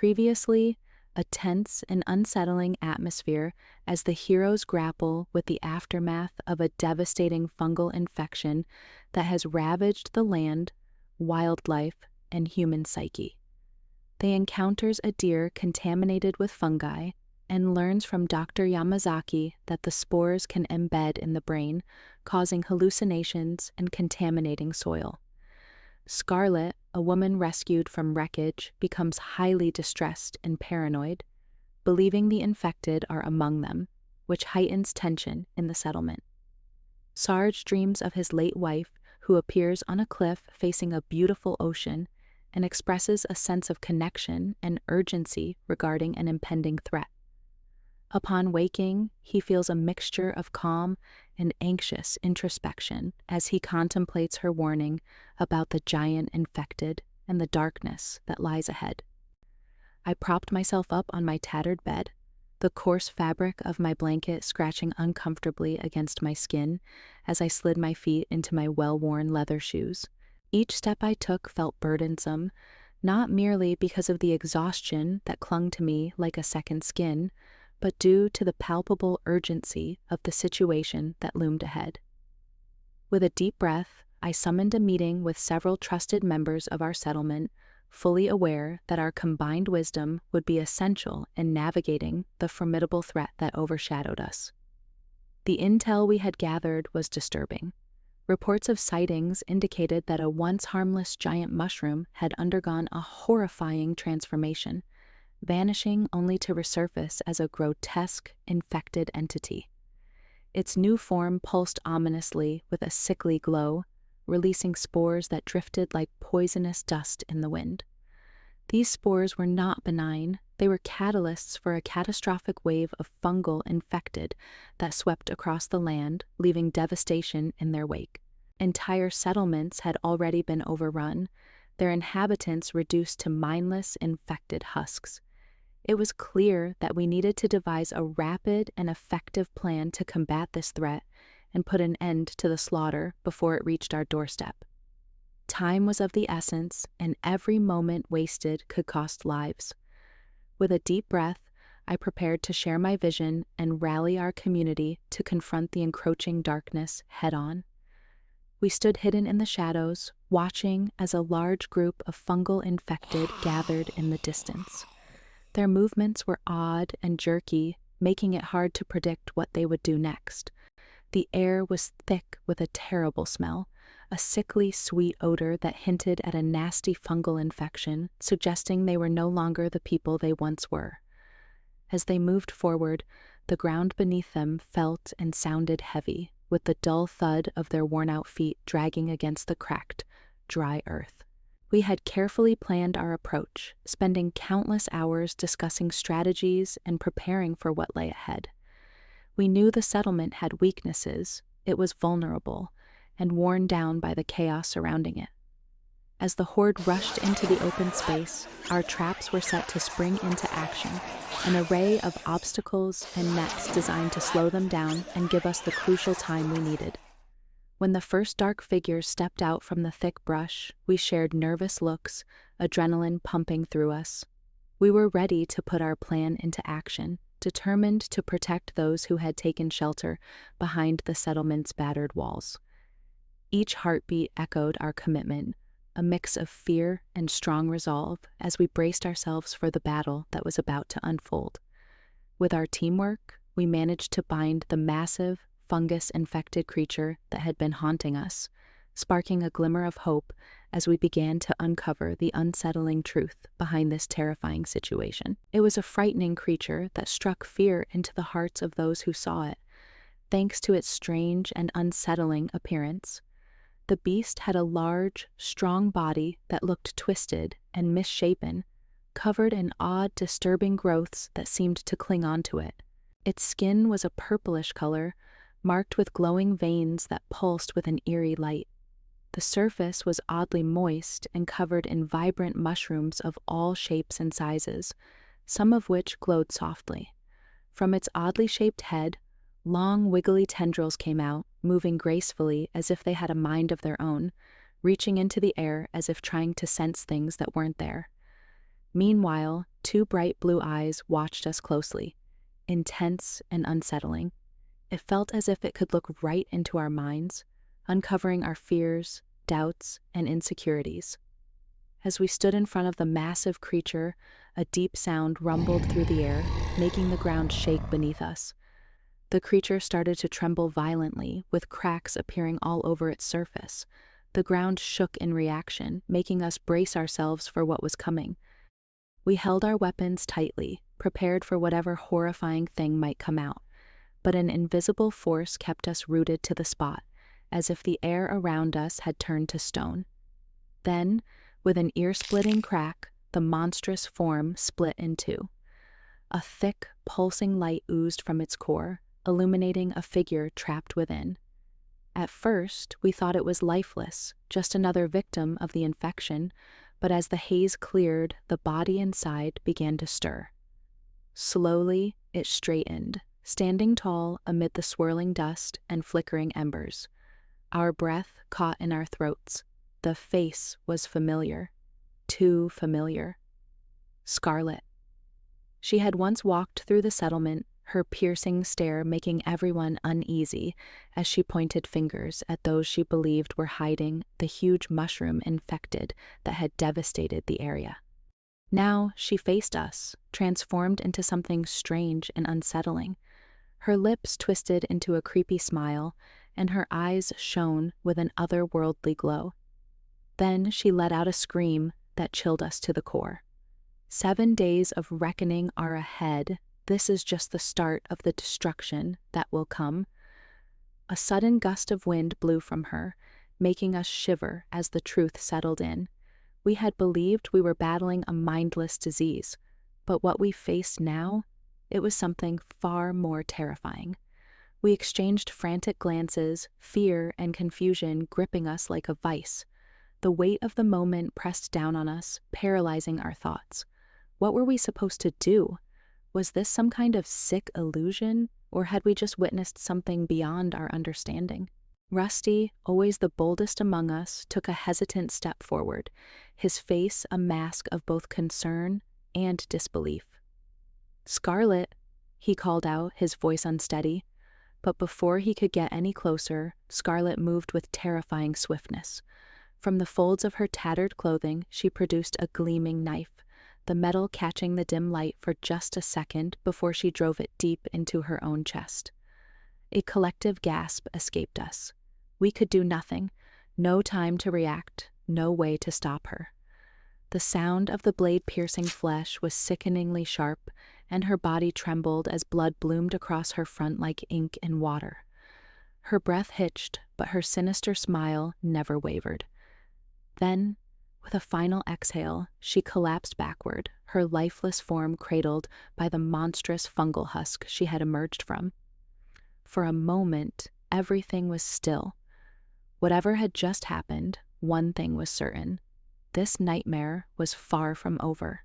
Previously, a tense and unsettling atmosphere as the heroes grapple with the aftermath of a devastating fungal infection that has ravaged the land, wildlife, and human psyche. They encounters a deer contaminated with fungi and learns from Dr. Yamazaki that the spores can embed in the brain, causing hallucinations and contaminating soil. Scarlet, a woman rescued from wreckage, becomes highly distressed and paranoid, believing the infected are among them, which heightens tension in the settlement. Sarge dreams of his late wife, who appears on a cliff facing a beautiful ocean and expresses a sense of connection and urgency regarding an impending threat. Upon waking, he feels a mixture of calm and anxious introspection as he contemplates her warning about the giant infected and the darkness that lies ahead. I propped myself up on my tattered bed, the coarse fabric of my blanket scratching uncomfortably against my skin as I slid my feet into my well-worn leather shoes. Each step I took felt burdensome, not merely because of the exhaustion that clung to me like a second skin, but due to the palpable urgency of the situation that loomed ahead. With a deep breath, I summoned a meeting with several trusted members of our settlement, fully aware that our combined wisdom would be essential in navigating the formidable threat that overshadowed us. The intel we had gathered was disturbing. Reports of sightings indicated that a once harmless giant mushroom had undergone a horrifying transformation, vanishing only to resurface as a grotesque, infected entity. Its new form pulsed ominously with a sickly glow, releasing spores that drifted like poisonous dust in the wind. These spores were not benign, they were catalysts for a catastrophic wave of fungal infected that swept across the land, leaving devastation in their wake. Entire settlements had already been overrun, their inhabitants reduced to mindless, infected husks. It was clear that we needed to devise a rapid and effective plan to combat this threat and put an end to the slaughter before it reached our doorstep. Time was of the essence, and every moment wasted could cost lives. With a deep breath, I prepared to share my vision and rally our community to confront the encroaching darkness head-on. We stood hidden in the shadows, watching as a large group of fungal infected gathered in the distance. Their movements were odd and jerky, making it hard to predict what they would do next. The air was thick with a terrible smell, a sickly, sweet odor that hinted at a nasty fungal infection, suggesting they were no longer the people they once were. As they moved forward, the ground beneath them felt and sounded heavy, with the dull thud of their worn-out feet dragging against the cracked, dry earth. We had carefully planned our approach, spending countless hours discussing strategies and preparing for what lay ahead. We knew the settlement had weaknesses, it was vulnerable, and worn down by the chaos surrounding it. As the horde rushed into the open space, our traps were set to spring into action, an array of obstacles and nets designed to slow them down and give us the crucial time we needed. When the first dark figures stepped out from the thick brush, we shared nervous looks, adrenaline pumping through us. We were ready to put our plan into action, determined to protect those who had taken shelter behind the settlement's battered walls. Each heartbeat echoed our commitment, a mix of fear and strong resolve as we braced ourselves for the battle that was about to unfold. With our teamwork, we managed to bind the massive, fungus-infected creature that had been haunting us, sparking a glimmer of hope as we began to uncover the unsettling truth behind this terrifying situation. It was a frightening creature that struck fear into the hearts of those who saw it, thanks to its strange and unsettling appearance. The beast had a large, strong body that looked twisted and misshapen, covered in odd, disturbing growths that seemed to cling onto it. Its skin was a purplish color, marked with glowing veins that pulsed with an eerie light. The surface was oddly moist and covered in vibrant mushrooms of all shapes and sizes, some of which glowed softly. From its oddly shaped head, long wiggly tendrils came out, moving gracefully as if they had a mind of their own, reaching into the air as if trying to sense things that weren't there. Meanwhile, Two bright blue eyes watched us closely, intense and unsettling. It felt as if it could look right into our minds, uncovering our fears, doubts, and insecurities. As we stood in front of the massive creature, a deep sound rumbled through the air, making the ground shake beneath us. The creature started to tremble violently, with cracks appearing all over its surface. The ground shook in reaction, making us brace ourselves for what was coming. We held our weapons tightly, prepared for whatever horrifying thing might come out. But an invisible force kept us rooted to the spot, as if the air around us had turned to stone. Then, with an ear-splitting crack, the monstrous form split in two. A thick, pulsing light oozed from its core, illuminating a figure trapped within. At first, we thought it was lifeless, just another victim of the infection, but as the haze cleared, the body inside began to stir. Slowly, it straightened, standing tall amid the swirling dust and flickering embers. Our breath caught in our throats. The face was familiar. Too familiar. Scarlet. She had once walked through the settlement, her piercing stare making everyone uneasy as she pointed fingers at those she believed were hiding the huge mushroom infected that had devastated the area. Now she faced us, transformed into something strange and unsettling. Her lips twisted into a creepy smile, and her eyes shone with an otherworldly glow. Then she let out a scream that chilled us to the core. 7 days of reckoning are ahead. This is just the start of the destruction that will come. A sudden gust of wind blew from her, making us shiver as the truth settled in. We had believed we were battling a mindless disease, but what we faced now, it was something far more terrifying. We exchanged frantic glances, fear and confusion gripping us like a vice. The weight of the moment pressed down on us, paralyzing our thoughts. What were we supposed to do? Was this some kind of sick illusion, or had we just witnessed something beyond our understanding? Rusty, always the boldest among us, took a hesitant step forward, his face a mask of both concern and disbelief. "Scarlet," he called out, his voice unsteady. But before he could get any closer, Scarlet moved with terrifying swiftness. From the folds of her tattered clothing, she produced a gleaming knife, the metal catching the dim light for just a second before she drove it deep into her own chest. A collective gasp escaped us. We could do nothing, no time to react, no way to stop her. The sound of the blade piercing flesh was sickeningly sharp, and her body trembled as blood bloomed across her front like ink in water. Her breath hitched, but her sinister smile never wavered. Then, with a final exhale, she collapsed backward, her lifeless form cradled by the monstrous fungal husk she had emerged from. For a moment, everything was still. Whatever had just happened, one thing was certain. This nightmare was far from over.